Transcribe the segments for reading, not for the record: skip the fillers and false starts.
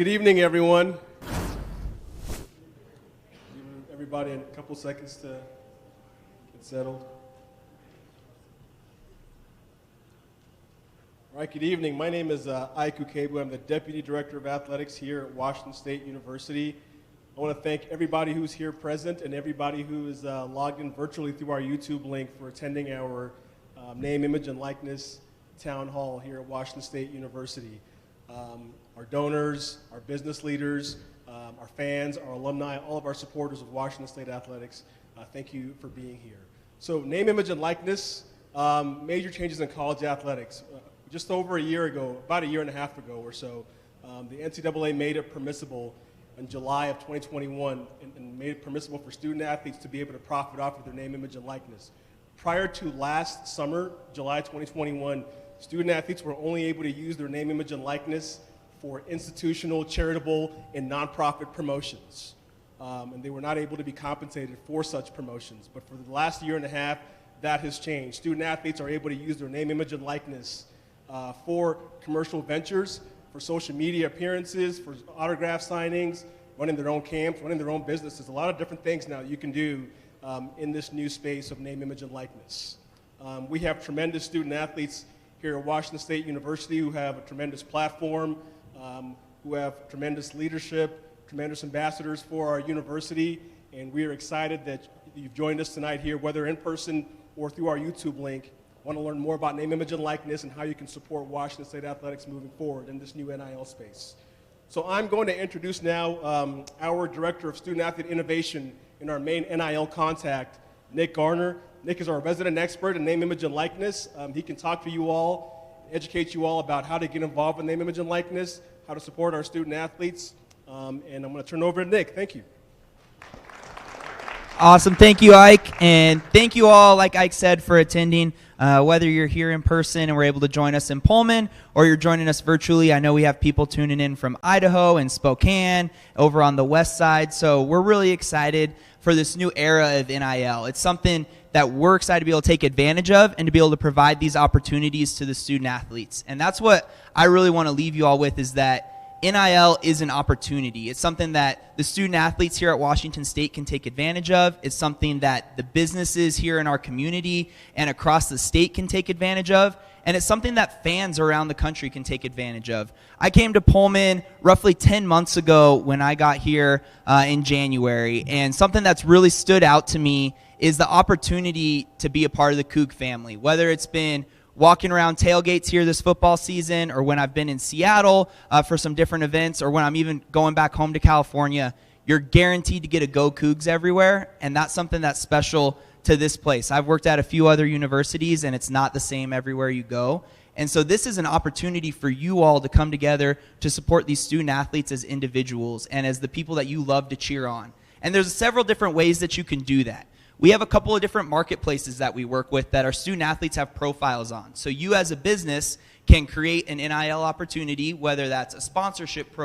Good evening, everyone. Give everybody a couple seconds to get settled. All right, good evening. My name is Ike Ukebu. I'm the Deputy Director of Athletics here at Washington State University. I want to thank everybody who's here present and everybody who is logged in virtually through our YouTube link for attending our name, image, and likeness town hall here at Washington State University. Our donors, our business leaders, our fans, our alumni, all of our supporters of Washington State Athletics, thank you for being here. So name, image, and likeness, major changes in college athletics. Just over a year ago, about a year and a half ago or so, the NCAA made it permissible in July of 2021 and made it permissible for student athletes to be able to profit off of their name, image, and likeness. Prior to last summer, July 2021, student athletes were only able to use their name, image, and likeness for institutional, charitable, and nonprofit promotions. And they were not able to be compensated for such promotions. But for the last year and a half, that has changed. Student athletes are able to use their name, image, and likeness for commercial ventures, for social media appearances, for autograph signings, running their own camps, running their own businesses. A lot of different things now you can do in this new space of name, image, and likeness. We have tremendous student athletes here at Washington State University who have a tremendous platform, who have tremendous leadership, tremendous ambassadors for our university, and we are excited that you've joined us tonight here, whether in person or through our YouTube link. Want to learn more about name, image, and likeness and how you can support Washington State Athletics moving forward in this new NIL space. So I'm going to introduce now our Director of Student Athlete Innovation in our main NIL contact, Nick Garner. Nick is our resident expert in name, image, and likeness. He can talk to you all, educate you all about how to get involved in name, image, and likeness, how to support our student athletes, and I'm going to turn it over to Nick. Thank you. Awesome. Thank you, Ike. And thank you all, like Ike said, for attending. Whether you're here in person and were able to join us in Pullman or you're joining us virtually, I know we have people tuning in from Idaho and Spokane over on the west side. So we're really excited for this new era of NIL. It's something that we're excited to be able to take advantage of and to be able to provide these opportunities to the student athletes. And that's what I really want to leave you all with, is that NIL is an opportunity. It's something that the student athletes here at Washington State can take advantage of. It's something that the businesses here in our community and across the state can take advantage of. And it's something that fans around the country can take advantage of. I came to Pullman roughly 10 months ago when I got here in January. And something that's really stood out to me is the opportunity to be a part of the Coug family, whether it's been walking around tailgates here this football season, or when I've been in Seattle for some different events, or when I'm even going back home to California. You're guaranteed to get a Go Cougs everywhere, and that's something that's special to this place. I've worked at a few other universities, and it's not the same everywhere you go. And so this is an opportunity for you all to come together to support these student athletes as individuals and as the people that you love to cheer on. And there's several different ways that you can do that. We have a couple of different marketplaces that we work with that our student athletes have profiles on. So you as a business can create an NIL opportunity, whether that's a sponsorship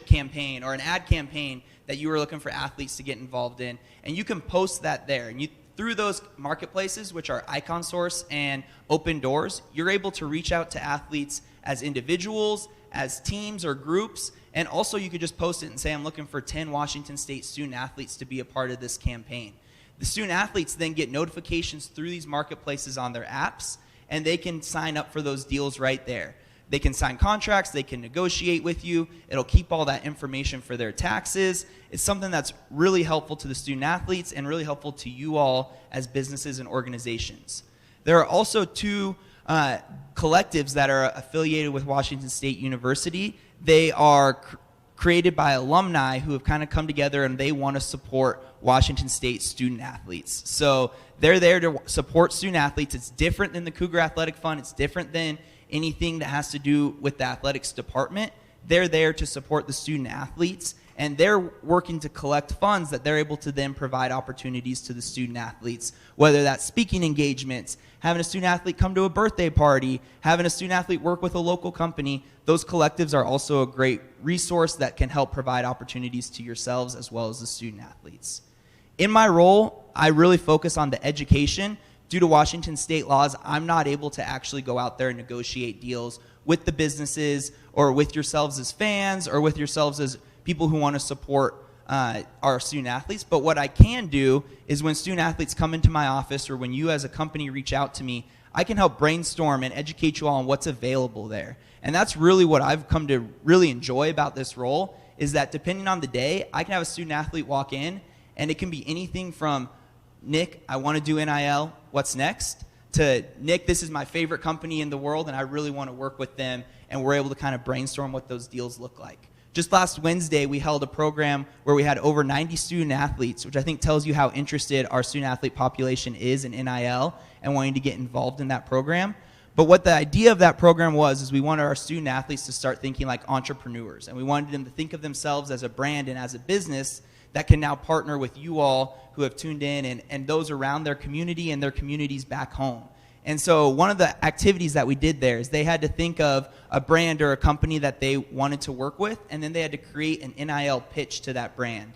campaign or an ad campaign that you are looking for athletes to get involved in, and you can post that there. And through those marketplaces, which are Icon Source and Open Doors, you're able to reach out to athletes as individuals, as teams or groups, and also you could just post it and say, I'm looking for 10 Washington State student athletes to be a part of this campaign. The student athletes then get notifications through these marketplaces on their apps, and they can sign up for those deals right there. They can sign contracts, they can negotiate with you, it'll keep all that information for their taxes. It's something that's really helpful to the student athletes and really helpful to you all as businesses and organizations. There are also two collectives that are affiliated with Washington State University. They are created by alumni who have kind of come together and they want to support Washington State student athletes. So they're there to support student athletes. It's different than the Cougar Athletic Fund. It's different than anything that has to do with the athletics department. They're there to support the student athletes, and they're working to collect funds that they're able to then provide opportunities to the student athletes, whether that's speaking engagements, having a student athlete come to a birthday party, having a student athlete work with a local company. Those collectives are also a great resource that can help provide opportunities to yourselves as well as the student athletes. In my role, I really focus on the education. Due to Washington State laws, I'm not able to actually go out there and negotiate deals with the businesses or with yourselves as fans or with yourselves as people who want to support our student athletes. But what I can do is when student athletes come into my office or when you as a company reach out to me, I can help brainstorm and educate you all on what's available there. And that's really what I've come to really enjoy about this role, is that depending on the day, I can have a student athlete walk in, and it can be anything from, Nick, I want to do NIL, what's next? To, Nick, this is my favorite company in the world, and I really want to work with them, and we're able to kind of brainstorm what those deals look like. Just last Wednesday, we held a program where we had over 90 student athletes, which I think tells you how interested our student athlete population is in NIL and wanting to get involved in that program. But what the idea of that program was is we wanted our student athletes to start thinking like entrepreneurs, and we wanted them to think of themselves as a brand and as a business that can now partner with you all who have tuned in and those around their community and their communities back home. And so one of the activities that we did there is they had to think of a brand or a company that they wanted to work with, and then they had to create an NIL pitch to that brand.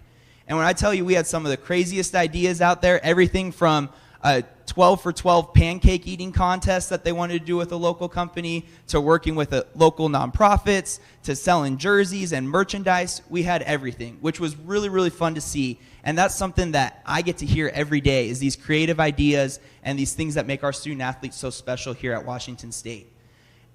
And when I tell you we had some of the craziest ideas out there, everything from a 12 for 12 pancake eating contest that they wanted to do with a local company, to working with local nonprofits, to selling jerseys and merchandise. We had everything, which was really, really fun to see. And that's something that I get to hear every day, is these creative ideas and these things that make our student athletes so special here at Washington State.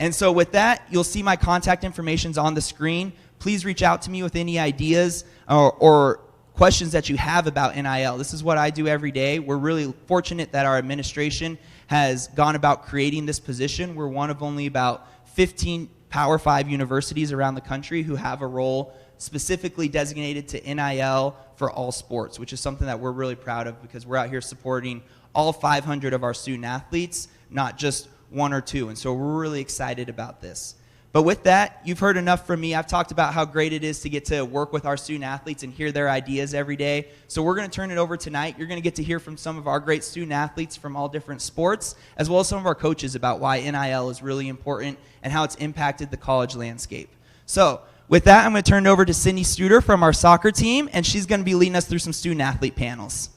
And so with that, you'll see my contact information's on the screen. Please reach out to me with any ideas or questions that you have about NIL. This is what I do every day. We're really fortunate that our administration has gone about creating this position. We're one of only about 15 Power 5 universities around the country who have a role specifically designated to NIL for all sports, which is something that we're really proud of because we're out here supporting all 500 of our student athletes, not just one or two. And so we're really excited about this. But with that, you've heard enough from me. I've talked about how great it is to get to work with our student athletes and hear their ideas every day. So we're going to turn it over tonight. You're going to get to hear from some of our great student athletes from all different sports, as well as some of our coaches about why NIL is really important and how it's impacted the college landscape. So with that, I'm going to turn it over to Cindy Studer from our soccer team, and she's going to be leading us through some student athlete panels.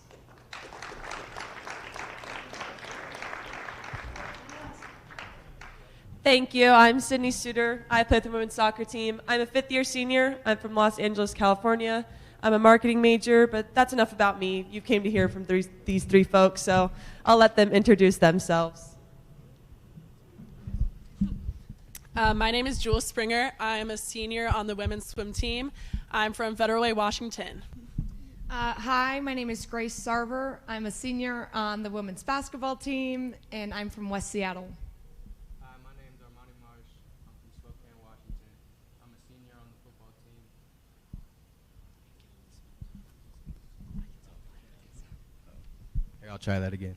Thank you. I'm Sydney Studer. I play for the women's soccer team. I'm a fifth-year senior. I'm from Los Angeles, California. I'm a marketing major, but that's enough about me. You came to hear from these three folks, so I'll let them introduce themselves. My name is Jules Springer. I'm a senior on the women's swim team. I'm from Federal Way, Washington. Hi, my name is Grace Sarver. I'm a senior on the women's basketball team, and I'm from West Seattle. I'll try that again.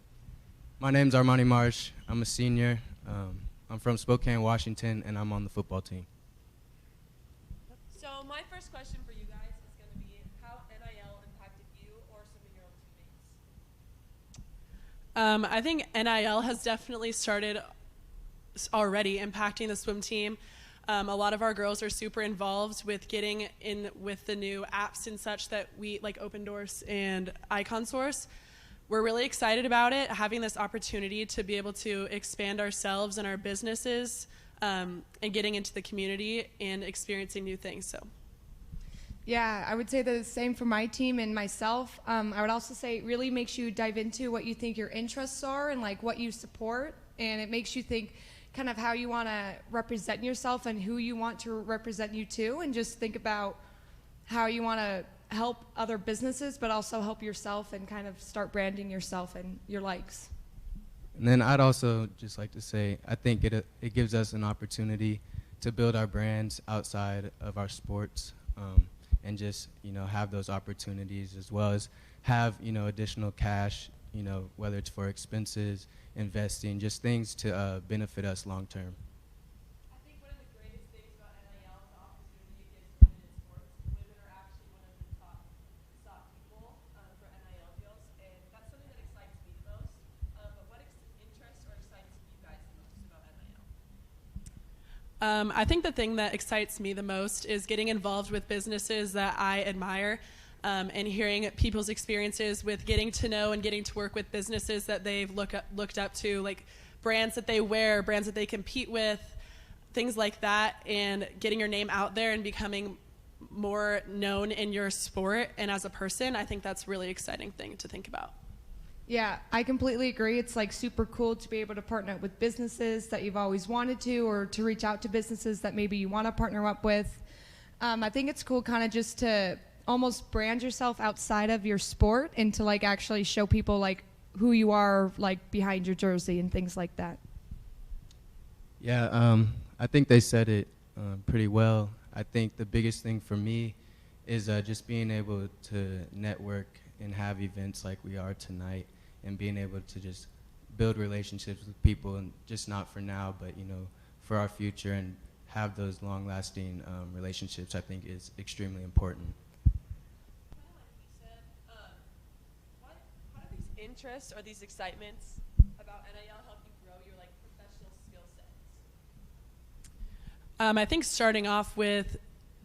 My name's Armani Marsh. I'm a senior. I'm from Spokane, Washington, and I'm on the football team. So my first question for you guys is going to be how NIL impacted you or some of your own teammates? I think NIL has definitely started already impacting the swim team. A lot of our girls are super involved with getting in with the new apps and such that we like Open Doors and Icon Source. We're really excited about it, having this opportunity to be able to expand ourselves and our businesses and getting into the community and experiencing new things. So, yeah, I would say the same for my team and myself. I would also say it really makes you dive into what you think your interests are and like what you support, and it makes you think kind of how you want to represent yourself and who you want to represent you to, and just think about how you want to help other businesses, but also help yourself and kind of start branding yourself and your likes. And then I'd also just like to say, I think it gives us an opportunity to build our brands outside of our sports, and just, have those opportunities, as well as have, additional cash, whether it's for expenses, investing, just things to benefit us long term. I think one of the greatest things about NIL is the opportunity it gives women in sports. Women are actually one of the top people for NIL deals, and that's something that excites me the most. But what interests or excites you guys the most about NIL? I think the thing that excites me the most is getting involved with businesses that I admire, and hearing people's experiences with getting to know and getting to work with businesses that they've looked up to, like brands that they wear, brands that they compete with, things like that, and getting your name out there and becoming more known in your sport and as a person, I think that's a really exciting thing to think about. Yeah, I completely agree. It's like super cool to be able to partner up with businesses that you've always wanted to, or to reach out to businesses that maybe you want to partner up with. I think it's cool kind of just to almost brand yourself outside of your sport and to like actually show people like who you are like behind your jersey and things like that. Yeah, I think they said it pretty well. I think the biggest thing for me is just being able to network and have events like we are tonight, and being able to just build relationships with people, and just not for now, but for our future, and have those long-lasting relationships, I think is extremely important. How do these interests or these excitements about NIL help you grow your like professional skill sets? I think starting off with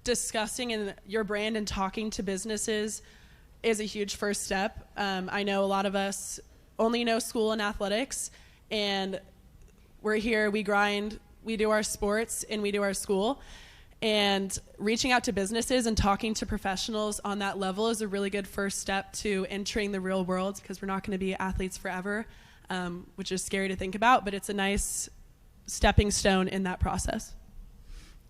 discussing your brand and talking to businesses is a huge first step. I know a lot of us only know school and athletics, and we're here, we grind, we do our sports, and we do our school. And reaching out to businesses and talking to professionals on that level is a really good first step to entering the real world, because we're not going to be athletes forever, which is scary to think about, but it's a nice stepping stone in that process.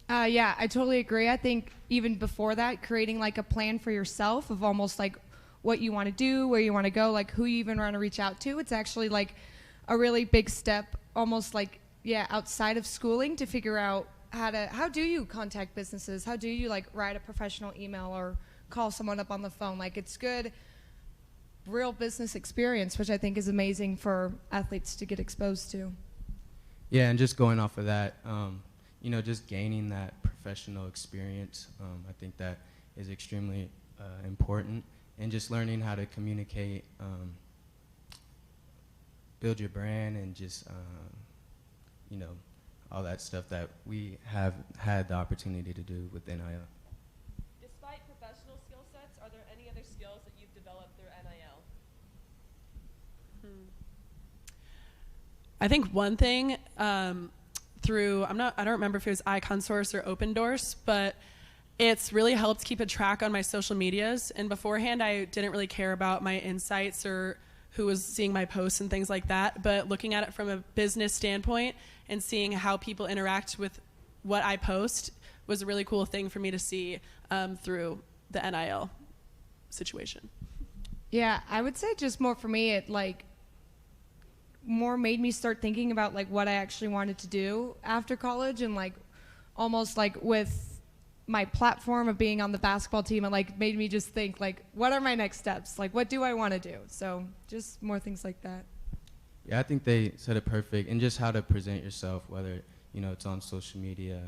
Yeah, I totally agree. I think even before that, creating like a plan for yourself of almost like what you want to do, where you want to go, like who you even want to reach out to. It's actually like a really big step, almost like, yeah, outside of schooling, to figure out how do you contact businesses? How do you like write a professional email or call someone up on the phone? Like, it's good real business experience, which I think is amazing for athletes to get exposed to. Yeah, and just going off of that, just gaining that professional experience, I think that is extremely important. And just learning how to communicate, build your brand, and just, all that stuff that we have had the opportunity to do with NIL. Despite professional skill sets, are there any other skills that you've developed through NIL? I think one thing through, I don't remember if it was Icon Source or Open Doors, but it's really helped keep a track on my social medias. And beforehand, I didn't really care about my insights or who was seeing my posts and things like that. But looking at it from a business standpoint and seeing how people interact with what I post was a really cool thing for me to see through the NIL situation. Yeah, I would say just more for me, it like more made me start thinking about like what I actually wanted to do after college, and like almost like with my platform of being on the basketball team, it like made me just think like, what are my next steps? Like, what do I want to do? So just more things like that. Yeah, I think they said it perfect, and just how to present yourself, whether it's on social media,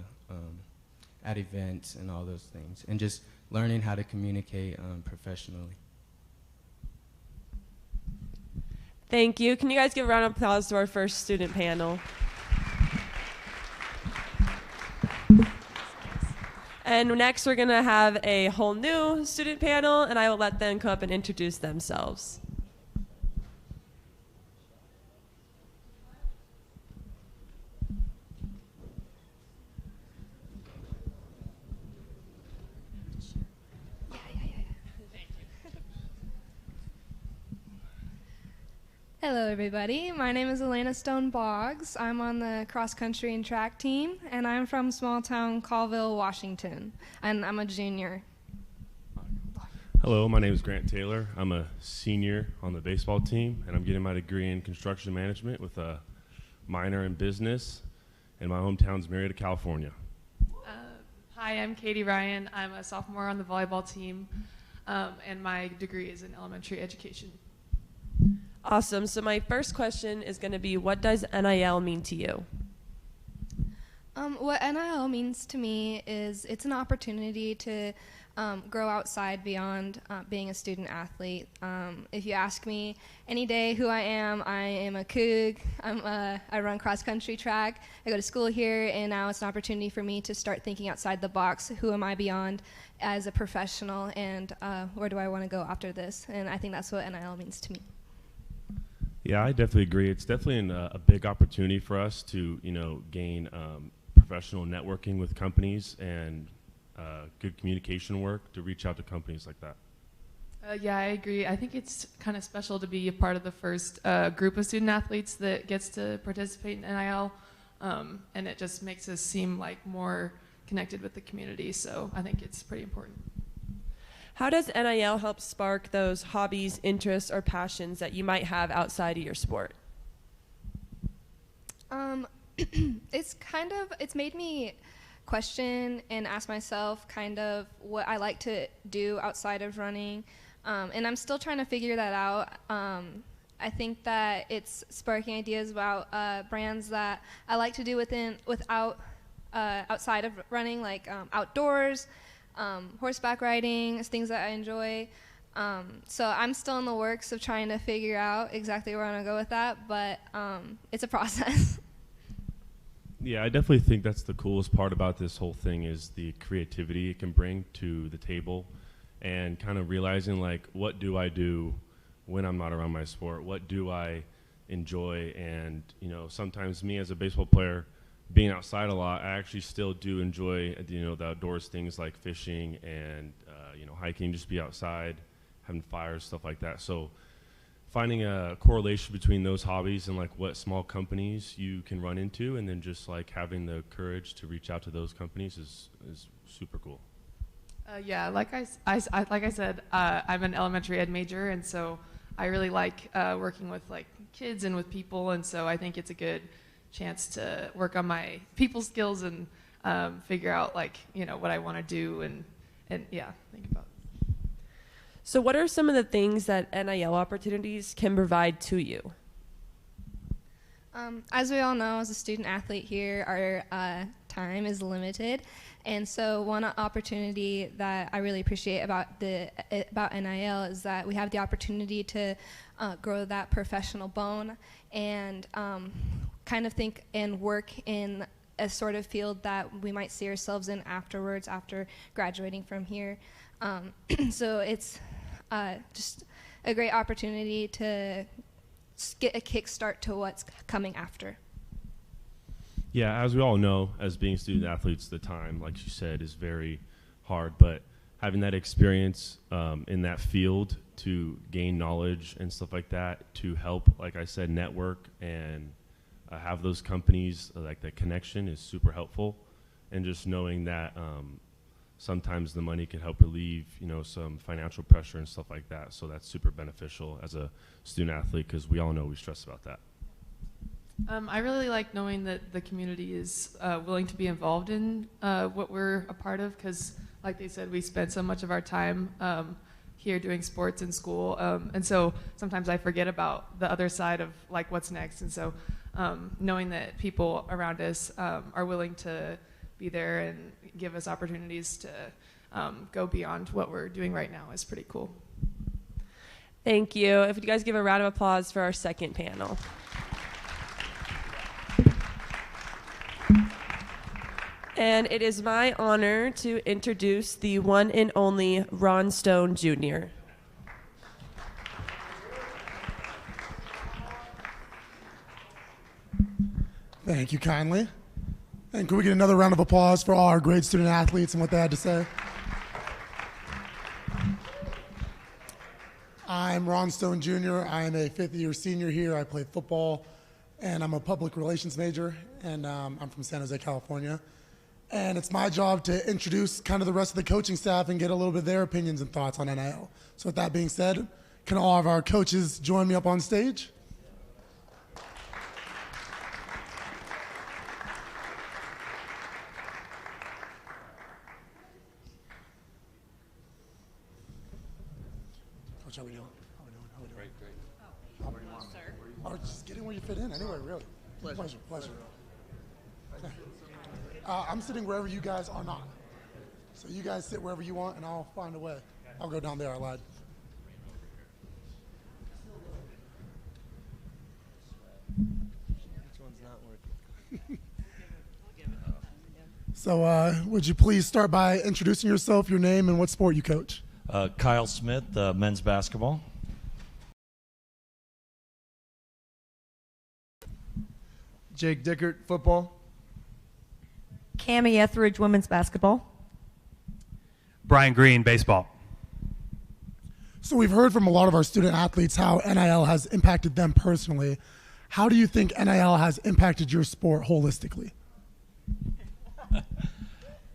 at events, and all those things, and just learning how to communicate professionally. Thank you. Can you guys give a round of applause to our first student panel? And next we're going to have a whole new student panel, and I will let them come up and introduce themselves. Hello, everybody. My name is Elena Stone Boggs. I'm on the cross country and track team, and I'm from small town Colville, Washington, and I'm a junior. Hello, my name is Grant Taylor. I'm a senior on the baseball team, and I'm getting my degree in construction management with a minor in business, and my hometown's Marietta, California. Hi, I'm Katie Ryan. I'm a sophomore on the volleyball team, and my degree is in elementary education. Awesome. So my first question is going to be, what does NIL mean to you? What NIL means to me is it's an opportunity to grow outside beyond being a student athlete. If you ask me any day who I am a Coug. I run cross country track. I go to school here, and now it's an opportunity for me to start thinking outside the box. Who am I beyond as a professional, and where do I want to go after this? And I think that's what NIL means to me. Yeah, I definitely agree. It's definitely a big opportunity for us to, gain professional networking with companies and good communication work to reach out to companies like that. Yeah, I agree. I think it's kind of special to be a part of the first group of student athletes that gets to participate in NIL, and it just makes us seem like more connected with the community, so I think it's pretty important. How does NIL help spark those hobbies, interests, or passions that you might have outside of your sport? It's made me question and ask myself kind of what I like to do outside of running, and I'm still trying to figure that out. I think that it's sparking ideas about brands that I like to do outside of running, like outdoors, horseback riding, things that I enjoy. So I'm still in the works of trying to figure out exactly where I'm going to go with that, but it's a process. Yeah, I definitely think that's the coolest part about this whole thing is the creativity it can bring to the table and kind of realizing, like, what do I do when I'm not around my sport? What do I enjoy? And, you know, sometimes me as a baseball player, being outside a lot, I actually still do enjoy, you know, the outdoors things like fishing and, you know, hiking, just be outside, having fires, stuff like that. So finding a correlation between those hobbies and like what small companies you can run into, and then just like having the courage to reach out to those companies is super cool. Yeah, like I said, I'm an elementary ed major, and so I really like working with like kids and with people, and so I think it's a good chance to work on my people skills and figure out, like, you know, what I want to do and yeah, think about it. So what are some of the things that NIL opportunities can provide to you? As we all know, as a student athlete here, our time is limited. And so one opportunity that I really appreciate about NIL is that we have the opportunity to grow that professional bone and kind of think and work in a sort of field that we might see ourselves in afterwards, after graduating from here. So it's just a great opportunity to get a kickstart to what's coming after. Yeah, as we all know, as being student athletes, the time, like you said, is very hard. But having that experience in that field to gain knowledge and stuff like that, to help, like I said, network and have those companies, like that connection is super helpful. And just knowing that sometimes the money can help relieve, you know, some financial pressure and stuff like that. So that's super beneficial as a student athlete, because we all know we stress about that. I really like knowing that the community is willing to be involved in what we're a part of, because like they said, we spend so much of our time here doing sports in school, and so sometimes I forget about the other side of like what's next. And so knowing that people around us are willing to be there and give us opportunities to go beyond what we're doing right now is pretty cool. Thank you. If you guys give a round of applause for our second panel. And it is my honor to introduce the one and only Ron Stone Jr. Thank you kindly. And can we get another round of applause for all our great student athletes and what they had to say? I'm Ron Stone Jr. I am a fifth-year senior here. I play football, and I'm a public relations major, and I'm from San Jose, California. And it's my job to introduce kind of the rest of the coaching staff and get a little bit of their opinions and thoughts on NIL. So with that being said, can all of our coaches join me up on stage? Coach, how we doing? How we doing? Great. Oh, just get in where you fit in anyway, really. Pleasure. I'm sitting wherever you guys are not. So you guys sit wherever you want, and I'll find a way. I'll go down there, I lied. Which one's not working? So would you please start by introducing yourself, your name, and what sport you coach? Kyle Smith, men's basketball. Jake Dickert, football. Cami Etheridge, women's basketball. Brian Green, baseball. So we've heard from a lot of our student athletes how NIL has impacted them personally. How do you think NIL has impacted your sport holistically?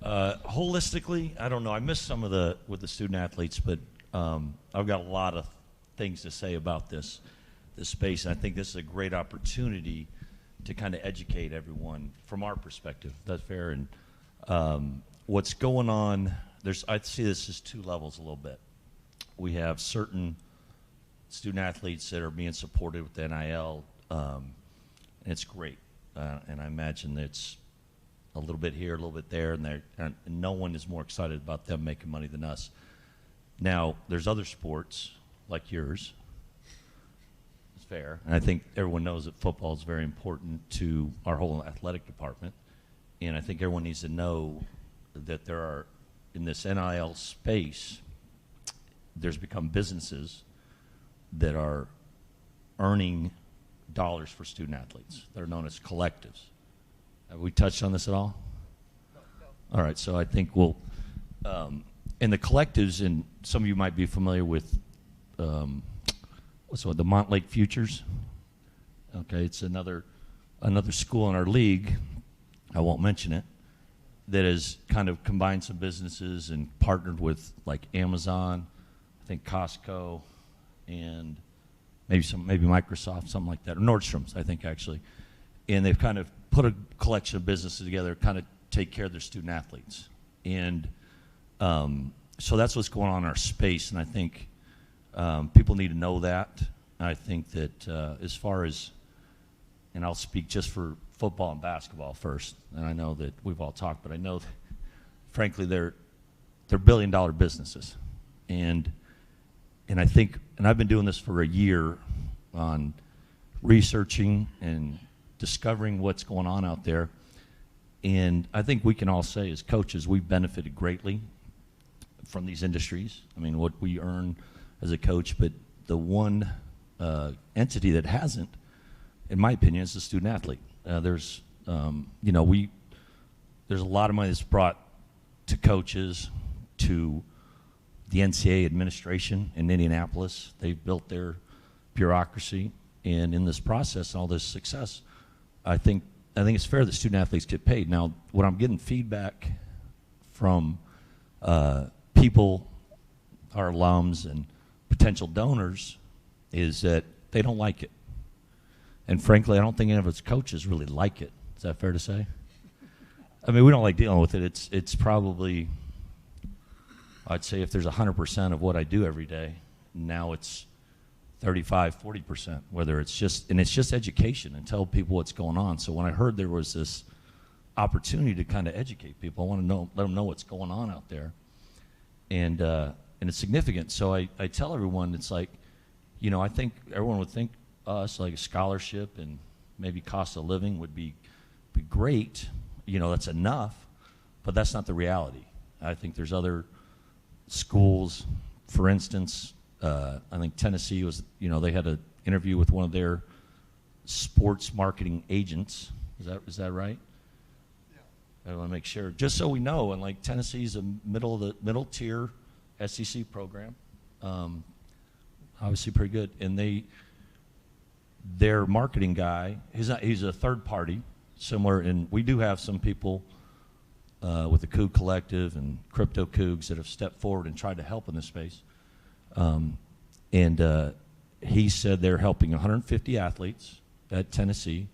Holistically, I don't know. I missed some of with the student athletes, but I've got a lot of things to say about this space, and I think this is a great opportunity to kind of educate everyone from our perspective. That's fair. And what's going on? I see this as two levels a little bit. We have certain student athletes that are being supported with the NIL, and it's great. And I imagine it's a little bit here, a little bit there, and no one is more excited about them making money than us. Now, there's other sports like yours. It's fair. And I think everyone knows that football is very important to our whole athletic department. And I think everyone needs to know that there are, in this NIL space, there's become businesses that are earning dollars for student athletes. They're known as collectives. Have we touched on this at all? No. All right, so I think we'll, and the collectives, and some of you might be familiar with, the Montlake Futures. Okay, it's another school in our league, I won't mention it, that has kind of combined some businesses and partnered with like Amazon, I think Costco, and maybe Microsoft, something like that, or Nordstrom's, I think actually. And they've kind of put a collection of businesses together to kind of take care of their student athletes. And so that's what's going on in our space, and I think people need to know that. I think that as far as, and I'll speak just for football and basketball first, and I know that we've all talked, but I know that, frankly, they're billion-dollar businesses. And I think, and I've been doing this for a year on researching and discovering what's going on out there. And I think we can all say as coaches, we've benefited greatly from these industries. I mean, what we earn as a coach, but the one entity that hasn't, in my opinion, is the student athlete. There's a lot of money that's brought to coaches, to the NCAA administration in Indianapolis. They've built their bureaucracy, and in this process, all this success, I think it's fair that student athletes get paid. Now, when I'm getting feedback from people, our alums and potential donors, is that they don't like it. And frankly, I don't think any of us coaches really like it. Is that fair to say? I mean, we don't like dealing with it. It's probably, I'd say if there's 100% of what I do every day, now it's 35, 40%, whether it's just education and tell people what's going on. So when I heard there was this opportunity to kind of educate people, I want to know, let them know what's going on out there. And it's significant. So I tell everyone, it's like, I think everyone would think us like a scholarship and maybe cost of living would be great. That's enough, but that's not the reality. I think there's other schools, for instance, I think Tennessee was, they had an interview with one of their sports marketing agents. Is that right? Yeah. I want to make sure, just so we know. And like Tennessee's a middle tier SEC program, obviously pretty good. And their marketing guy, he's a third party, similar. And we do have some people with the Coug Collective and Crypto Cougs that have stepped forward and tried to help in this space. And he said they're helping 150 athletes at Tennessee,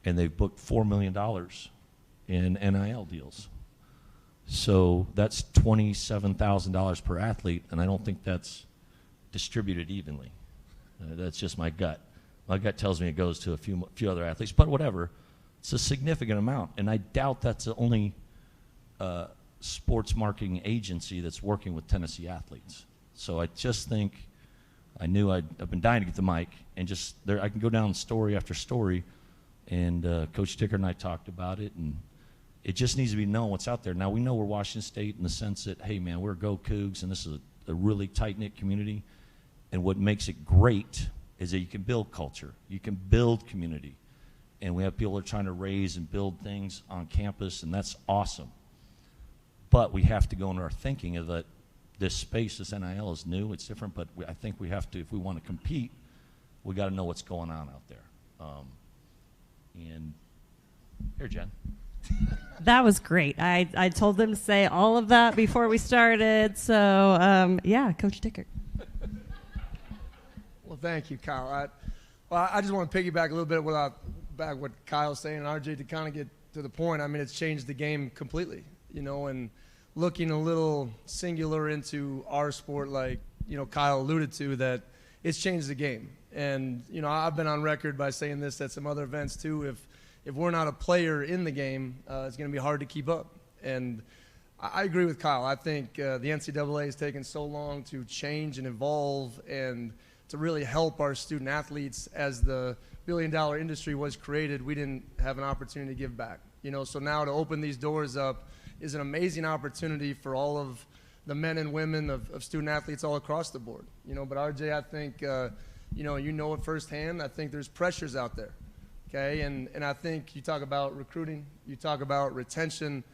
and they've booked $4 million in NIL deals. So that's $27,000 per athlete, and I don't think that's distributed evenly. That's just my gut. My gut tells me it goes to a few other athletes, but whatever. It's a significant amount, and I doubt that's the only sports marketing agency that's working with Tennessee athletes. So I just think, I've been dying to get the mic, and just there I can go down story after story, and Coach Ticker and I talked about it, and it just needs to be known what's out there. Now, we know we're Washington State in the sense that, hey, man, we're Go Cougs, and this is a really tight-knit community, and what makes it great is that you can build culture, you can build community, and we have people that are trying to raise and build things on campus, and that's awesome. But we have to go into our thinking of that this space, this NIL is new, it's different, but I think we have to, if we want to compete, we got to know what's going on out there. And here, Jen. That was great. I told them to say all of that before we started. So, yeah, Coach Dickert. Well, thank you, Kyle. I just want to piggyback a little bit back what Kyle's saying, and RJ, to kind of get to the point. I mean, it's changed the game completely, you know, and looking a little singular into our sport, like, you know, Kyle alluded to, that it's changed the game. And, you know, I've been on record by saying this at some other events too. If we're not a player in the game, it's going to be hard to keep up. And I agree with Kyle. I think the NCAA has taken so long to change and evolve and to really help our student athletes. As the billion-dollar industry was created, we didn't have an opportunity to give back. You know, so now to open these doors up is an amazing opportunity for all of the men and women of student athletes all across the board. You know, but RJ, I think, you know it firsthand. I think there's pressures out there. Okay, and I think you talk about recruiting, you talk about retention,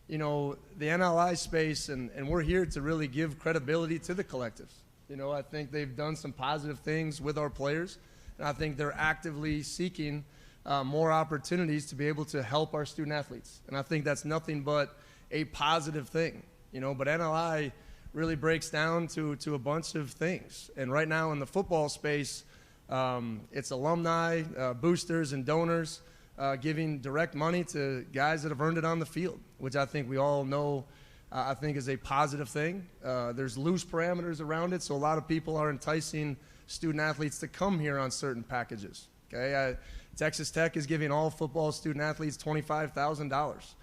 you know, the NLI space, and we're here to really give credibility to the collectives. You know, I think they've done some positive things with our players, and I think they're actively seeking more opportunities to be able to help our student athletes. And I think that's nothing but a positive thing, you know, but NLI really breaks down to a bunch of things. And right now in the football space, it's alumni, boosters, and donors giving direct money to guys that have earned it on the field, which I think we all know I think is a positive thing. There's loose parameters around it, so a lot of people are enticing student athletes to come here on certain packages. Okay, Texas Tech is giving all football student athletes $25,000.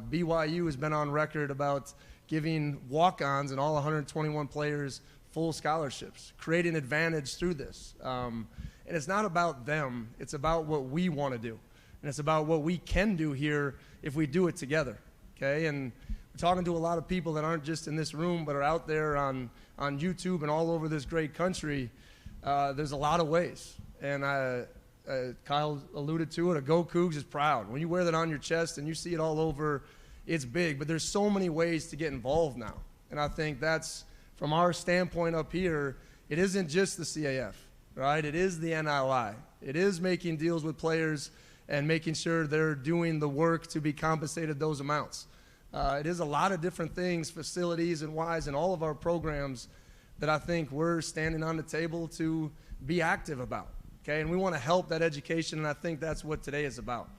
BYU has been on record about giving walk-ons and all 121 players full scholarships, creating advantage through this. And it's not about them, it's about what we want to do. And it's about what we can do here if we do it together, okay? And we're talking to a lot of people that aren't just in this room, but are out there on YouTube and all over this great country. There's a lot of ways. And Kyle alluded to it, a Go Cougs is proud. When you wear that on your chest and you see it all over, it's big. But there's so many ways to get involved now. And I think that's, from our standpoint up here, it isn't just the CAF, right? It is the NIL. It is making deals with players and making sure they're doing the work to be compensated those amounts. It is a lot of different things, facilities and wise, in all of our programs that I think we're standing on the table to be active about, okay? And we want to help that education, and I think that's what today is about.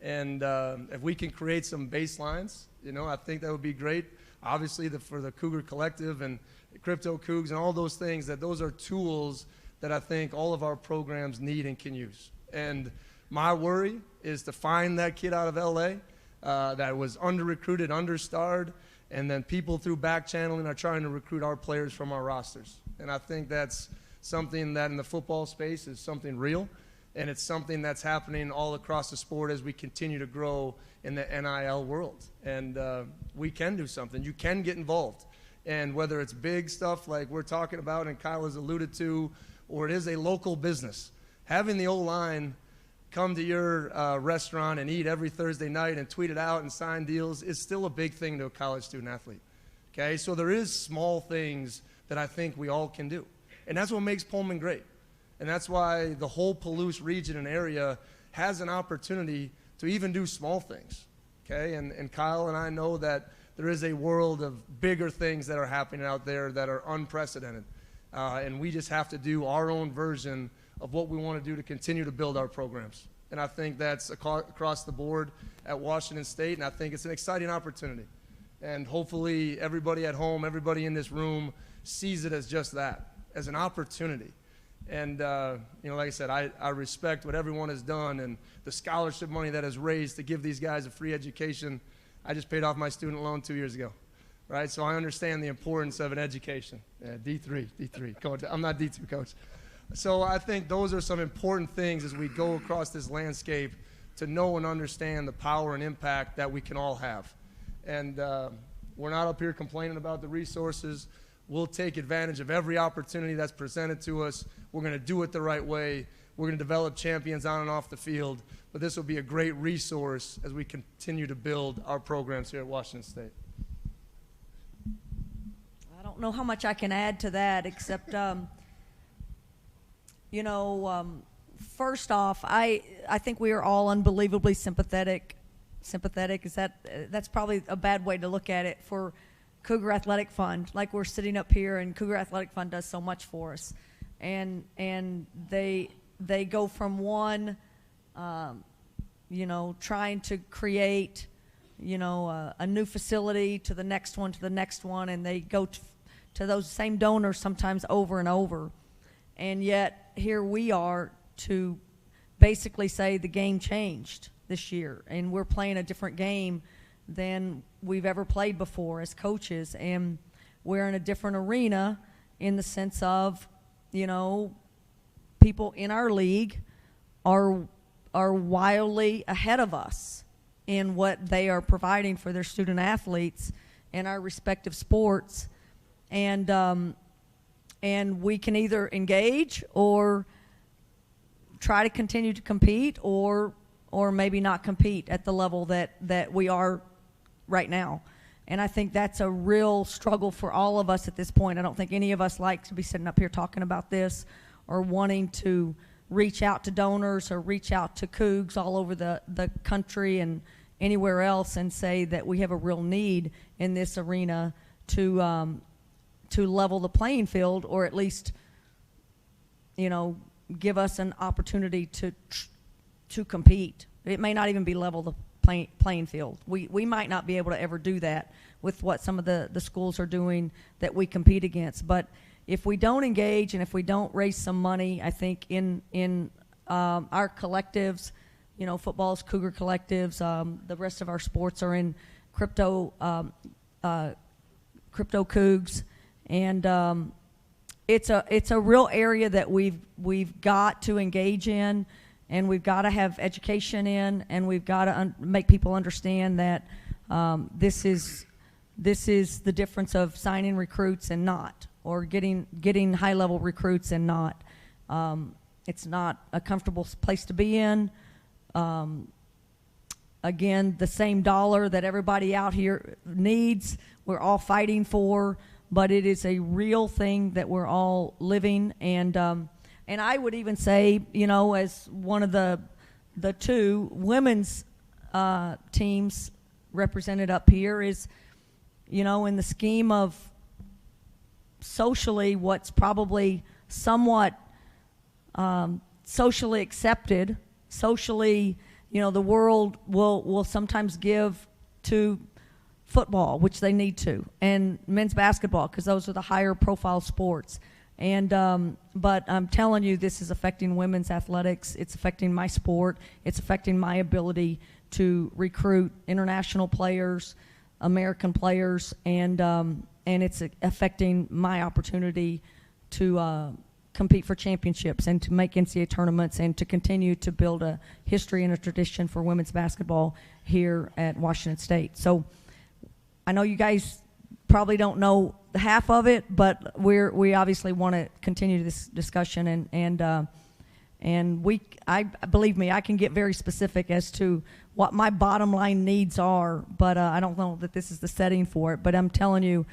And if we can create some baselines, you know, I think that would be great. Obviously, for the Cougar Collective and Crypto Cougs and all those things, that those are tools that I think all of our programs need and can use. And my worry is to find that kid out of LA that was under-recruited, under-starred, and then people through back-channeling are trying to recruit our players from our rosters. And I think that's something that in the football space is something real, and it's something that's happening all across the sport as we continue to grow in the NIL world. And we can do something. You can get involved. And whether it's big stuff like we're talking about and Kyle has alluded to, or it is a local business, having the O-line come to your restaurant and eat every Thursday night and tweet it out and sign deals is still a big thing to a college student athlete. Okay, so there is small things that I think we all can do. And that's what makes Pullman great. And that's why the whole Palouse region and area has an opportunity to even do small things. Okay, and Kyle and I know that there is a world of bigger things that are happening out there that are unprecedented. And we just have to do our own version of what we want to do to continue to build our programs. And I think that's across the board at Washington State, and I think it's an exciting opportunity. And hopefully everybody at home, everybody in this room sees it as just that, as an opportunity. And, you know, like I said, I respect what everyone has done and the scholarship money that is raised to give these guys a free education. I just paid off my student loan 2 years ago, right? So I understand the importance of an education. Yeah, D3, coach. I'm not D2, coach. So I think those are some important things as we go across this landscape to know and understand the power and impact that we can all have. And we're not up here complaining about the resources. We'll take advantage of every opportunity that's presented to us. We're going to do it the right way. We're going to develop champions on and off the field, but this will be a great resource as we continue to build our programs here at Washington State. I don't know how much I can add to that, except, first off, I think we are all unbelievably sympathetic. Sympathetic is that's probably a bad way to look at it for Cougar Athletic Fund. Like, we're sitting up here, and Cougar Athletic Fund does so much for us, and they go from one, trying to create, a new facility to the next one, and they go to those same donors sometimes over and over. And yet here we are to basically say the game changed this year, and we're playing a different game than we've ever played before as coaches, and we're in a different arena in the sense of, people in our league are wildly ahead of us in what they are providing for their student athletes in our respective sports, and we can either engage or try to continue to compete, or maybe not compete at the level that we are right now. And I think that's a real struggle for all of us at this point. I don't think any of us like to be sitting up here talking about this or wanting to reach out to donors or reach out to Cougs all over the country and anywhere else and say that we have a real need in this arena to level the playing field, or at least, give us an opportunity to compete. It may not even be level the playing field. We might not be able to ever do that with what some of the schools are doing that we compete against. But if we don't engage and if we don't raise some money, I think in our collectives, football's Cougar collectives, the rest of our sports are in crypto Cougs, and it's a real area that we've got to engage in, and we've got to have education in, and we've got to make people understand that this is the difference of signing recruits and not, or getting high-level recruits and not. It's not a comfortable place to be in. Again, the same dollar that everybody out here needs, we're all fighting for, but it is a real thing that we're all living. And I would even say, as one of the two women's teams represented up here is, in the scheme of socially what's probably somewhat socially accepted, socially, the world will sometimes give to football, which they need to, and men's basketball, because those are the higher profile sports. And but I'm telling you, this is affecting women's athletics. It's affecting my sport. It's affecting my ability to recruit international players, American players, and it's affecting my opportunity to compete for championships and to make NCAA tournaments and to continue to build a history and a tradition for women's basketball here at Washington State. So I know you guys probably don't know half of it, but we obviously want to continue this discussion, and believe me, I can get very specific as to what my bottom line needs are, but I don't know that this is the setting for it. But I'm telling you,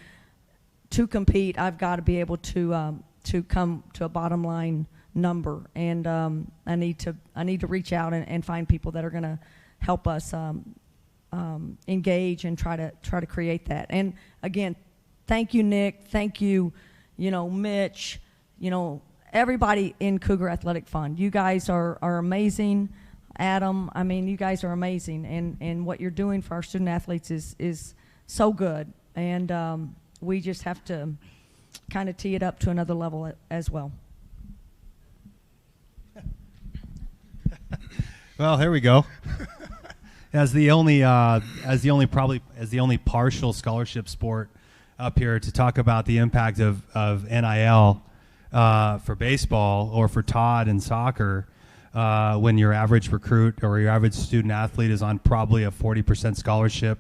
to compete, I've got to be able to come to a bottom line number, and I need to reach out and find people that are going to help us engage and try to create that. And again, thank you, Nick. Thank you, Mitch. Everybody in Cougar Athletic Fund. You guys are amazing. Adam, I mean, you guys are amazing, and what you're doing for our student athletes is so good. And we just have to kind of tee it up to another level as well. Well, here we go. As the only partial scholarship sport up here to talk about the impact of NIL for baseball or for Todd in soccer, when your average recruit or your average student athlete is on probably a 40% scholarship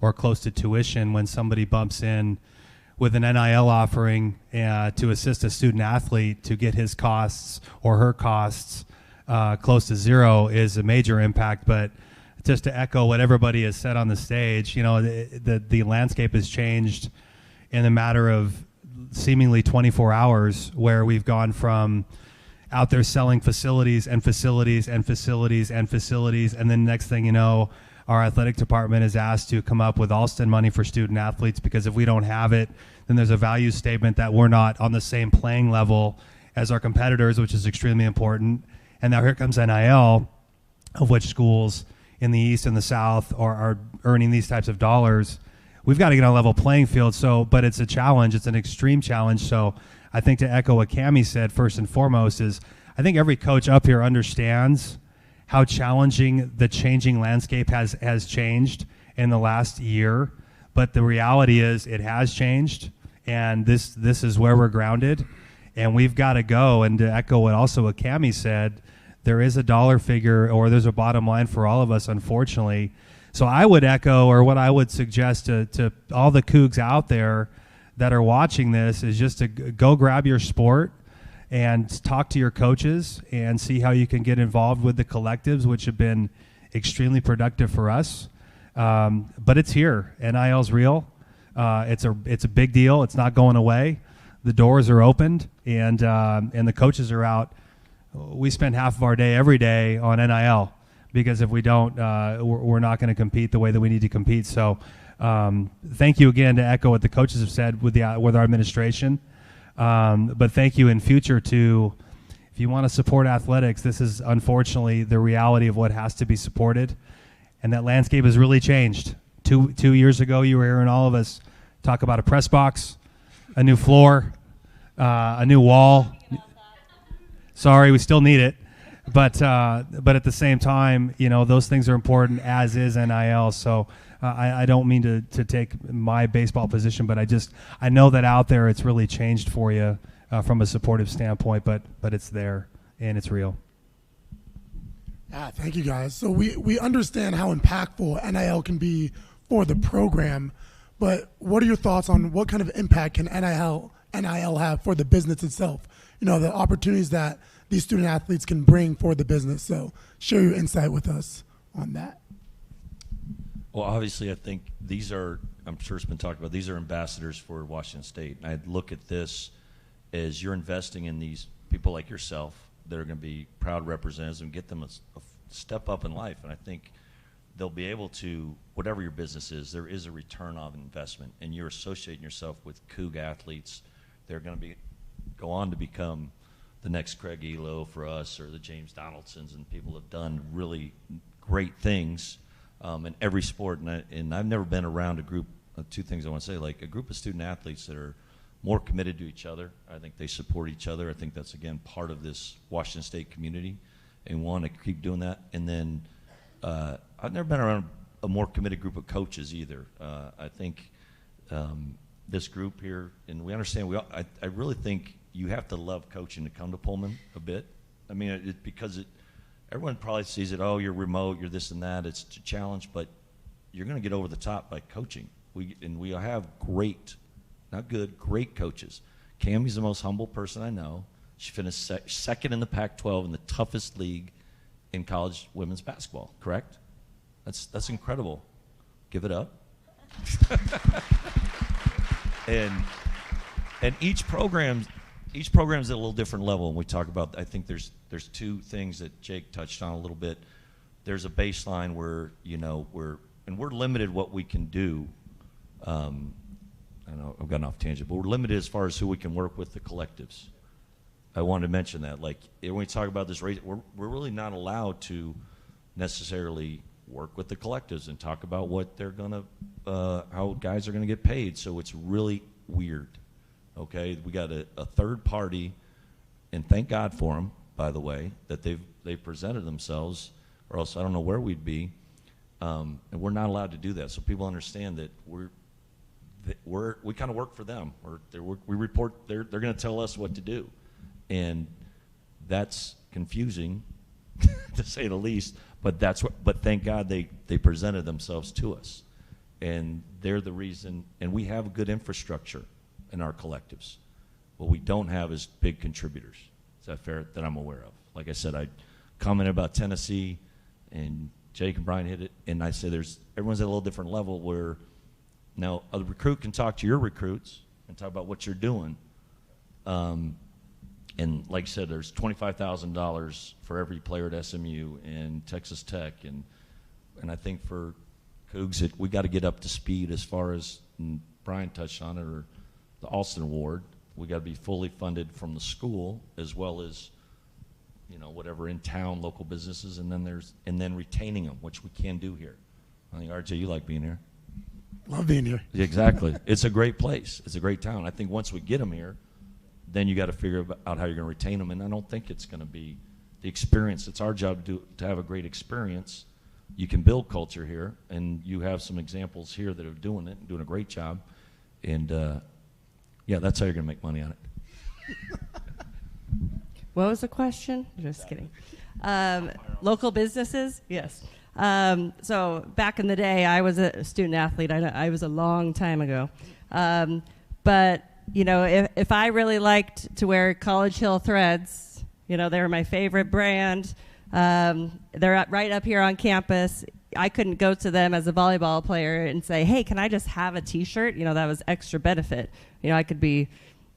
or close to tuition, when somebody bumps in with an NIL offering to assist a student athlete to get his costs or her costs close to zero is a major impact. But just to echo what everybody has said on the stage, the landscape has changed in a matter of seemingly 24 hours, where we've gone from out there selling facilities and facilities and facilities and facilities, and then next thing you know, our athletic department is asked to come up with Alston money for student athletes, because if we don't have it, then there's a value statement that we're not on the same playing level as our competitors, which is extremely important. And now here comes NIL, of which schools in the East and the South are earning these types of dollars. We've got to get on a level playing field. But it's a challenge. It's an extreme challenge. So I think, to echo what Cammie said, first and foremost, is I think every coach up here understands how challenging the changing landscape has changed in the last year. But the reality is it has changed, and this is where we're grounded, and we've got to go. And to echo what Cammie said, there is a dollar figure, or there's a bottom line for all of us, unfortunately. So I would echo, or what I would suggest to all the Cougs out there that are watching this, is just to go grab your sport and talk to your coaches and see how you can get involved with the collectives, which have been extremely productive for us. But it's here. NIL's real. It's a big deal. It's not going away. The doors are opened, and the coaches are out. We spend half of our day every day on NIL, because if we don't, we're not going to compete the way that we need to compete. So thank you again, to echo what the coaches have said with our administration. But thank you in future to, if you want to support athletics, this is unfortunately the reality of what has to be supported. And that landscape has really changed. Two years ago, you were hearing all of us talk about a press box, a new floor, a new wall. Sorry, we still need it. But at the same time, those things are important, as is NIL. So I don't mean to take my baseball position, but I know that out there it's really changed for you from a supportive standpoint, but it's there and it's real. Thank you, guys. So we understand how impactful NIL can be for the program, but what are your thoughts on what kind of impact can NIL have for the business itself? The opportunities that these student athletes can bring for the business. So share your insight with us on that. Well, obviously, I think I'm sure it's been talked about, these are ambassadors for Washington State. And I'd look at this as you're investing in these people like yourself that are going to be proud representatives, and get them a step up in life. And I think they'll be able to, whatever your business is, there is a return on investment. And you're associating yourself with Coug athletes. They're going to go on to become the next Craig Elo for us, or the James Donaldsons, and people have done really great things in every sport. And I've never been around a group, two things I want to say, like a group of student athletes that are more committed to each other. I think they support each other. I think that's, again, part of this Washington State community, and want to keep doing that. And then I've never been around a more committed group of coaches either. I think this group here, and we understand, I really think you have to love coaching to come to Pullman a bit. I mean, because everyone probably sees it, oh, you're remote, you're this and that, it's a challenge, but you're going to get over the top by coaching. We have great, not good, great coaches. Cammie's the most humble person I know. She finished second in the Pac-12 in the toughest league in college women's basketball, correct? That's incredible. Give it up. And each program's at a little different level, and we talk about, I think there's two things that Jake touched on a little bit. There's a baseline where, we're limited what we can do. I know I've gotten off tangent, but we're limited as far as who we can work with, the collectives. I wanted to mention that. Like, when we talk about this race, we're really not allowed to necessarily work with the collectives and talk about what they're going to, how guys are going to get paid. So it's really weird. Okay, we got a third party, and thank God for them, by the way, that they've presented themselves, or else I don't know where we'd be. And we're not allowed to do that. So people understand that we kind of work for them. We report. They're going to tell us what to do, and that's confusing, to say the least. But But thank God they presented themselves to us, and they're the reason. And we have a good infrastructure in our collectives. What we don't have is big contributors. Is that fair? That I'm aware of. Like I said, commented about Tennessee, and Jake and Brian hit it, and I said everyone's at a little different level where now a recruit can talk to your recruits and talk about what you're doing. And like I said, there's $25,000 for every player at SMU and Texas Tech, and I think for Cougs, we got to get up to speed as far as Brian touched on it, or the Alston Award. We got to be fully funded from the school as well as, you know, whatever in town, local businesses, and then retaining them, which we can do here. I think RJ, you like being here. Love being here. Exactly. It's a great place. It's a great town. I think once we get them here, then you got to figure out how you're going to retain them. And I don't think it's going to be the experience. It's our job to have a great experience. You can build culture here, and you have some examples here that are doing it and doing a great job. And yeah, that's how you're going to make money on it. What was the question? Just kidding. Local businesses? Yes. So back in the day, I was a student athlete. I was a long time ago. But, you know, if I really liked to wear College Hill threads, you know, they were my favorite brand. They're right up here on campus. I couldn't go to them as a volleyball player and say, hey, can I just have a T-shirt? You know, that was extra benefit. You know, I could be,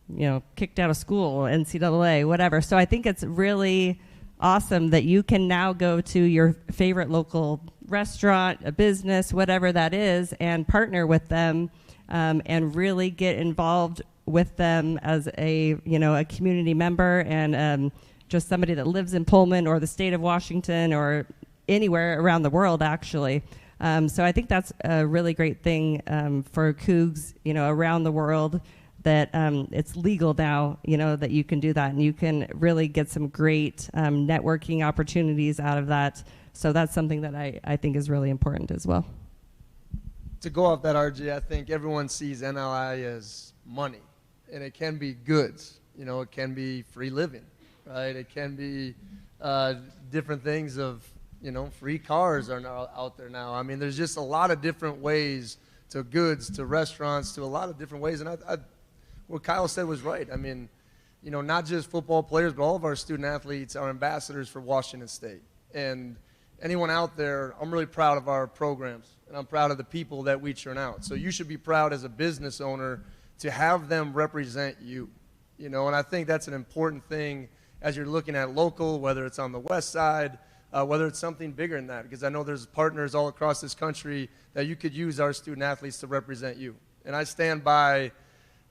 you know, kicked out of school, NCAA, whatever. So I think it's really awesome that you can now go to your favorite local restaurant, a business, whatever that is, and partner with them and really get involved with them as a, you know, a community member and just somebody that lives in Pullman or the state of Washington or anywhere around the world, actually. So I think that's a really great thing for Cougs, you know, around the world, that it's legal now, you know, that you can do that, and you can really get some great networking opportunities out of that. So that's something that I think is really important as well. To go off that, RJ, I think everyone sees NIL as money, and it can be goods. You know, it can be free living, right? It can be different things of, you know, free cars are now out there now. I mean, there's just a lot of different ways to goods, to restaurants, to a lot of different ways. And what Kyle said was right. I mean, you know, not just football players, but all of our student athletes are ambassadors for Washington State. And anyone out there, I'm really proud of our programs, and I'm proud of the people that we churn out. So you should be proud as a business owner to have them represent you, you know, and I think that's an important thing as you're looking at local, whether it's on the west side, whether it's something bigger than that, because I know there's partners all across this country that you could use our student athletes to represent you. And I stand by,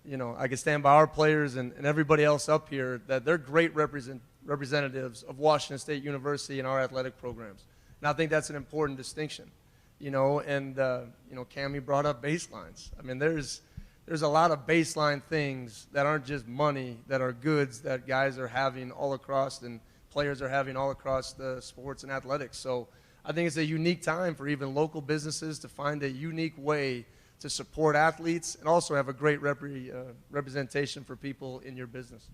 you know, I can stand by our players and everybody else up here that they're great representatives of Washington State University and our athletic programs. And I think that's an important distinction, you know, and, you know, Cammie brought up baselines. I mean, there's a lot of baseline things that aren't just money, that are goods that guys are having all across and players are having all across the sports and athletics. So I think it's a unique time for even local businesses to find a unique way to support athletes and also have a great representation for people in your business.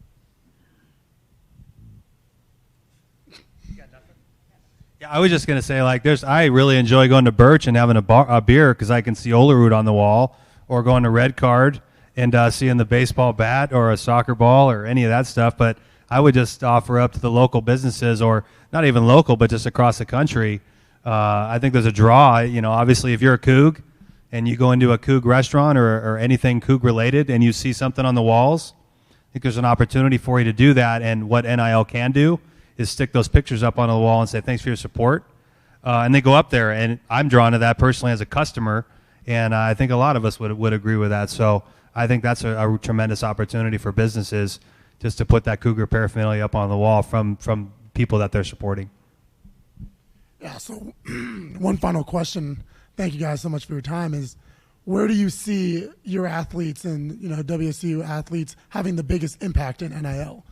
Yeah, I was just going to say, like, I really enjoy going to Birch and having a beer because I can see Olerud on the wall, or going to Red Card and seeing the baseball bat or a soccer ball or any of that stuff. But I would just offer up to the local businesses, or not even local, but just across the country. I think there's a draw. You know, obviously, if you're a Coug and you go into a Coug restaurant or anything Coug related and you see something on the walls, I think there's an opportunity for you to do that. And what NIL can do is stick those pictures up on the wall and say, thanks for your support. And they go up there, and I'm drawn to that personally as a customer, and I think a lot of us would agree with that. So I think that's a tremendous opportunity for businesses just to put that Cougar paraphernalia up on the wall from people that they're supporting. Yeah, so one final question. Thank you guys so much for your time. Is where do you see your athletes and, you know, WSU athletes having the biggest impact in NIL?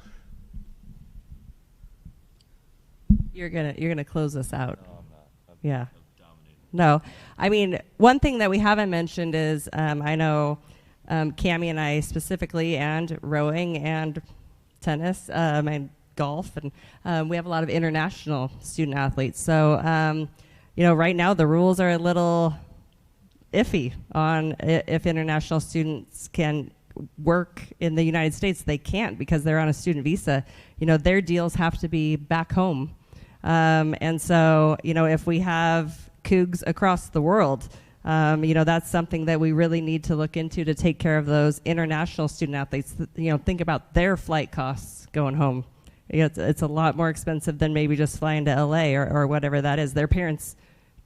You're gonna close us out. No, I'm not. Yeah. No, I mean, one thing that we haven't mentioned is I know Cammie and I specifically, and rowing and tennis and golf, and we have a lot of international student athletes. So, you know, right now the rules are a little iffy on if international students can work in the United States. They can't because they're on a student visa. You know, their deals have to be back home. And so, if we have Cougs across the world, that's something that we really need to look into to take care of those international student athletes. Think about their flight costs going home. It's a lot more expensive than maybe just flying to LA or whatever that is. Their parents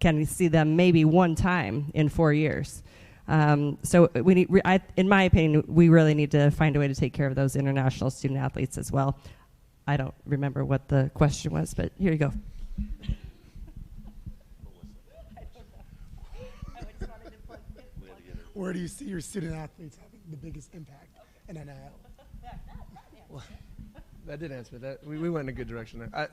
can see them maybe one time in 4 years. So we need, in my opinion, we really need to find a way to take care of those international student athletes as well. I don't remember what the question was, but here you go. Where do you see your student athletes having the biggest impact in NIL? Well, that did answer that. We went in a good direction there.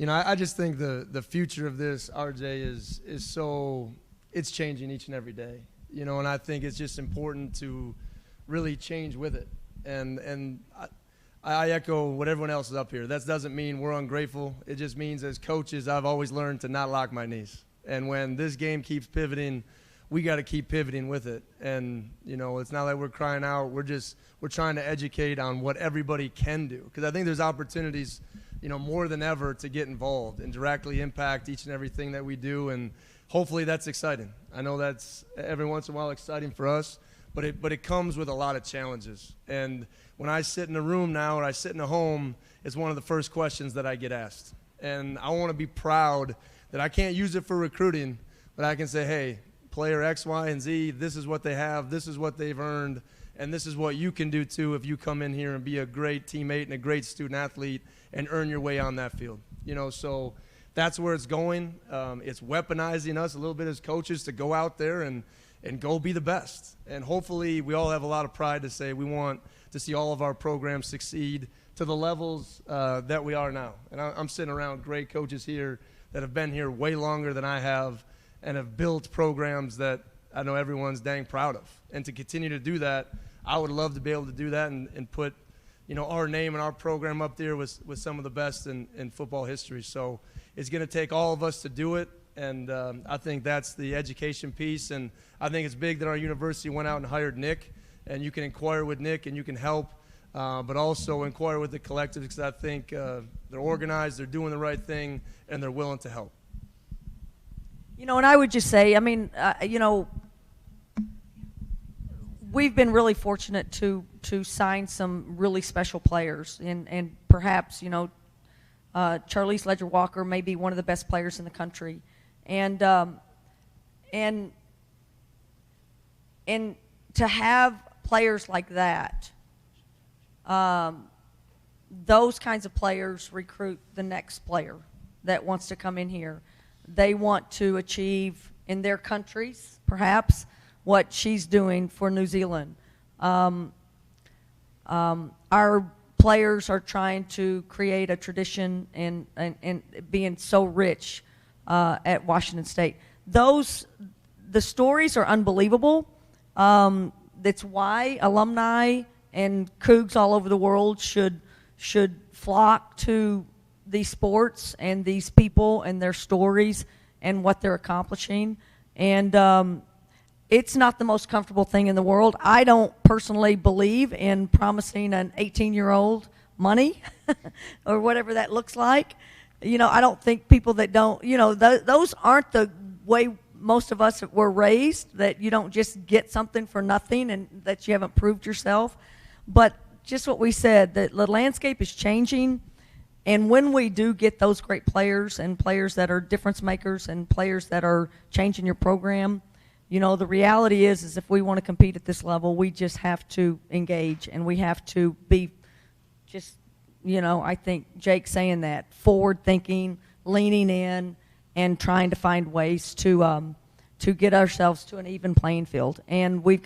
I just think the future of this, RJ, is so, it's changing each and every day. And I think it's just important to really change with it. And I echo what everyone else is up here. That doesn't mean we're ungrateful. It just means as coaches, I've always learned to not lock my knees. And when this game keeps pivoting, we got to keep pivoting with it. And, it's not like we're crying out. We're trying to educate on what everybody can do. Because I think there's opportunities, more than ever to get involved and directly impact each and everything that we do. And hopefully that's exciting. I know that's every once in a while exciting for us, but it comes with a lot of challenges. And when I sit in a room now or I sit in a home, it's one of the first questions that I get asked. And I want to be proud that I can't use it for recruiting, but I can say, hey, player X, Y, and Z, this is what they have, this is what they've earned, and this is what you can do too if you come in here and be a great teammate and a great student athlete and earn your way on that field. So that's where it's going. It's weaponizing us a little bit as coaches to go out there and go be the best. And hopefully we all have a lot of pride to say we want to see all of our programs succeed to the levels that we are now. And I'm sitting around great coaches here that have been here way longer than I have and have built programs that I know everyone's dang proud of. And to continue to do that, I would love to be able to do that and put our name and our program up there with some of the best in football history. So it's going to take all of us to do it, and I think that's the education piece. And I think it's big that our university went out and hired Nick, and you can inquire with Nick and you can help, but also inquire with the collective because I think they're organized, they're doing the right thing, and they're willing to help. And I would just say, we've been really fortunate to sign some really special players, and perhaps, Charlize Ledger-Walker may be one of the best players in the country, and to have players like that, those kinds of players recruit the next player that wants to come in here. They want to achieve in their countries, perhaps, what she's doing for New Zealand. Our players are trying to create a tradition and being so rich at Washington State. The stories are unbelievable. That's why alumni and Cougs all over the world should flock to these sports and these people and their stories and what they're accomplishing. And it's not the most comfortable thing in the world. I don't personally believe in promising an 18-year-old money or whatever that looks like. I don't think people that don't, those aren't the way most of us were raised, that you don't just get something for nothing and that you haven't proved yourself. But just what we said, that the landscape is changing. And when we do get those great players and players that are difference makers and players that are changing your program, the reality is if we want to compete at this level, we just have to engage and we have to be just, I think Jake's saying that, forward thinking, leaning in, and trying to find ways to get ourselves to an even playing field. And we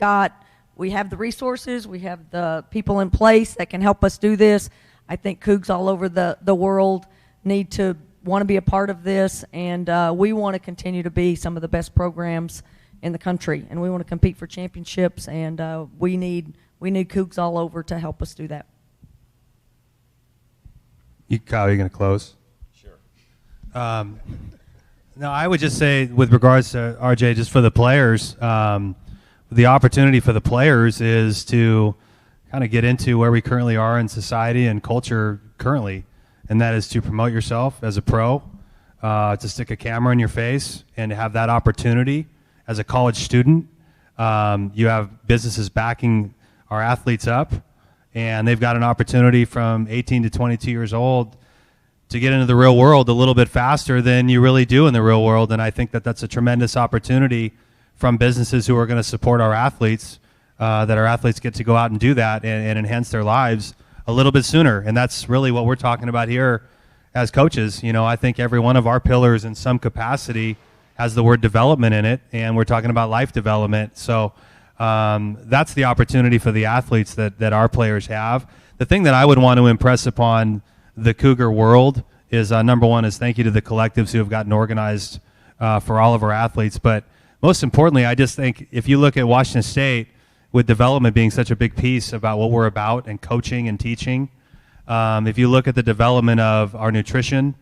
have the resources, we have the people in place that can help us do this. I think Cougs all over the world need to want to be a part of this, and we want to continue to be some of the best programs in the country, and we want to compete for championships, and we need Cougs all over to help us do that. Kyle, you're going to close? Sure. No, I would just say with regards to RJ, just for the players, the opportunity for the players is to kind of get into where we currently are in society and culture currently. and that is to promote yourself as a pro, to stick a camera in your face and to have that opportunity as a college student. You have businesses backing our athletes up, and they've got an opportunity from 18 to 22 years old to get into the real world a little bit faster than you really do in the real world. And I think that that's a tremendous opportunity from businesses who are going to support our athletes, that our athletes get to go out and do that and enhance their lives a little bit sooner. And that's really what we're talking about here as coaches. You know, I think every one of our pillars in some capacity has the word development in it, and we're talking about life development. So that's the opportunity for the athletes that our players have. The thing that I would want to impress upon the Cougar world is, number one, is thank you to the collectives who have gotten organized for all of our athletes. But most importantly, I just think if you look at Washington State, with development being such a big piece about what we're about and coaching and teaching, if you look at the development of our nutrition,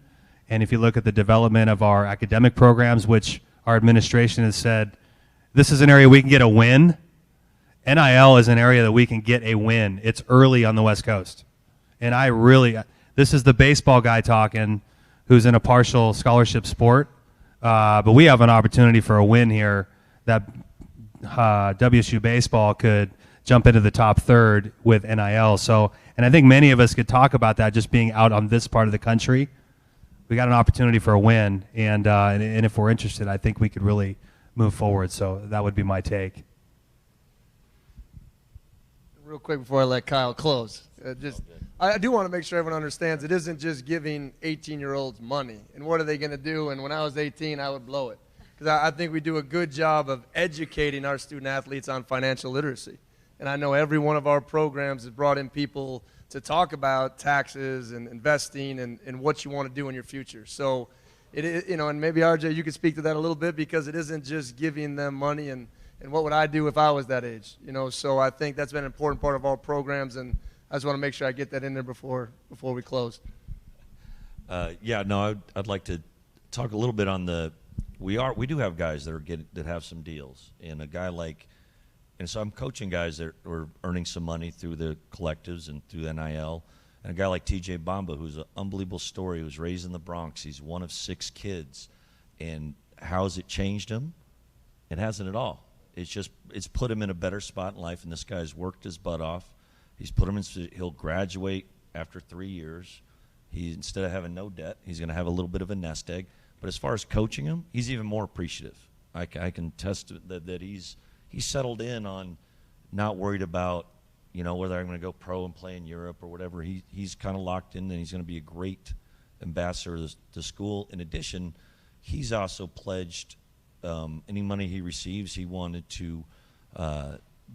and if you look at the development of our academic programs, which our administration has said, this is an area we can get a win. NIL is an area that we can get a win. It's early on the West Coast. And this is the baseball guy talking who's in a partial scholarship sport. But we have an opportunity for a win here that WSU baseball could jump into the top third with NIL. So, and I think many of us could talk about that just being out on this part of the country. We got an opportunity for a win. And if we're interested, I think we could really move forward. So that would be my take. Real quick before I let Kyle close, I do want to make sure everyone understands it isn't just giving 18-year-olds money. And what are they going to do? And when I was 18, I would blow it. Because I think we do a good job of educating our student athletes on financial literacy. And I know every one of our programs has brought in people to talk about taxes and investing and what you want to do in your future. So, and maybe RJ, you could speak to that a little bit, because it isn't just giving them money and what would I do if I was that age, So I think that's been an important part of our programs, and I just want to make sure I get that in there before we close. I'd like to talk a little bit on we do have guys that have some deals, and a guy and so I'm coaching guys that are earning some money through the collectives and through NIL, and a guy like TJ Bamba, who's an unbelievable story, who was raised in the Bronx. He's one of 6 kids, and how has it changed him? It hasn't at all. It's put him in a better spot in life, and this guy's worked his butt off. He's put him in. He'll graduate after 3 years. Instead of having no debt, he's going to have a little bit of a nest egg. But as far as coaching him, he's even more appreciative. I can test that he's settled in on not worried about whether I'm going to go pro and play in Europe or whatever. He's kind of locked in, and he's going to be a great ambassador to the school. In addition, he's also pledged any money he receives, he wanted to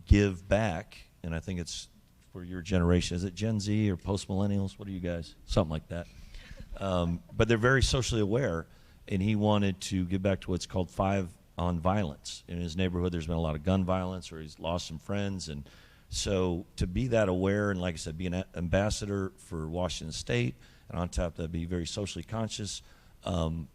give back, and I think it's for your generation. Is it Gen Z or post-millennials? What are you guys? Something like that. But they're very socially aware, and he wanted to give back to what's called 5 on Violence. In his neighborhood, there's been a lot of gun violence, or he's lost some friends, and so to be that aware, and like I said, be an ambassador for Washington State, and on top of that, be very socially conscious, and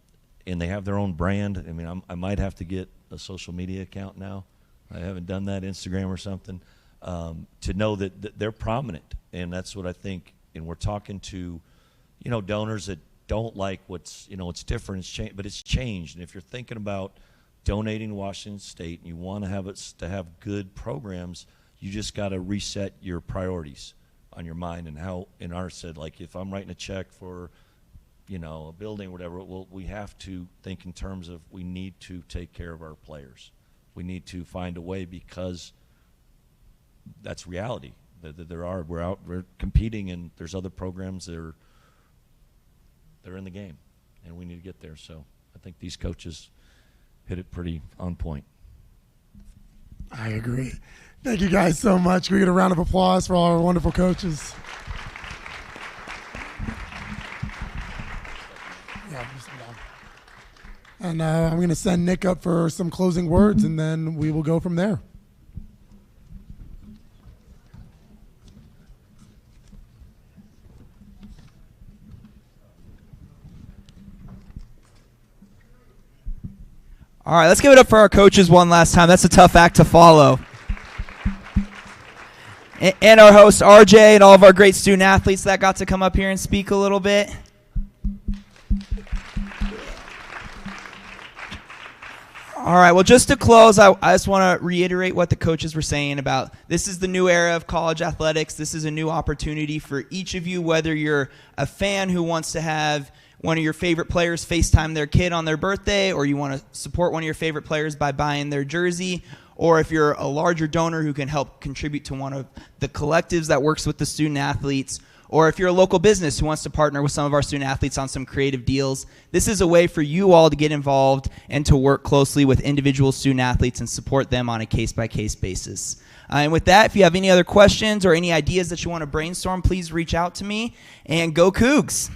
they have their own brand. I mean, I might have to get a social media account now. I haven't done that, Instagram or something, to know that they're prominent. And that's what I think. And we're talking to, donors that don't like what's different, but it's changed. And if you're thinking about donating to Washington State and you want to have good programs, you just got to reset your priorities on your mind. And how, in our said, like if I'm writing a check for a building or whatever, well, we have to think in terms of we need to take care of our players. We need to find a way, because that's reality. We're competing, and there's other programs that they're in the game, and we need to get there. So I think these coaches hit it pretty on point. I agree. Thank you guys so much. Can we get a round of applause for all our wonderful coaches? And I'm going to send Nick up for some closing words, and then we will go from there. All right, let's give it up for our coaches one last time. That's a tough act to follow. And our host, RJ, and all of our great student athletes that got to come up here and speak a little bit. All right, well, just to close, I just want to reiterate what the coaches were saying about this is the new era of college athletics. This is a new opportunity for each of you, whether you're a fan who wants to have one of your favorite players FaceTime their kid on their birthday, or you want to support one of your favorite players by buying their jersey, or if you're a larger donor who can help contribute to one of the collectives that works with the student athletes, or if you're a local business who wants to partner with some of our student athletes on some creative deals, this is a way for you all to get involved and to work closely with individual student athletes and support them on a case-by-case basis. And with that, if you have any other questions or any ideas that you want to brainstorm, please reach out to me, and go Cougs!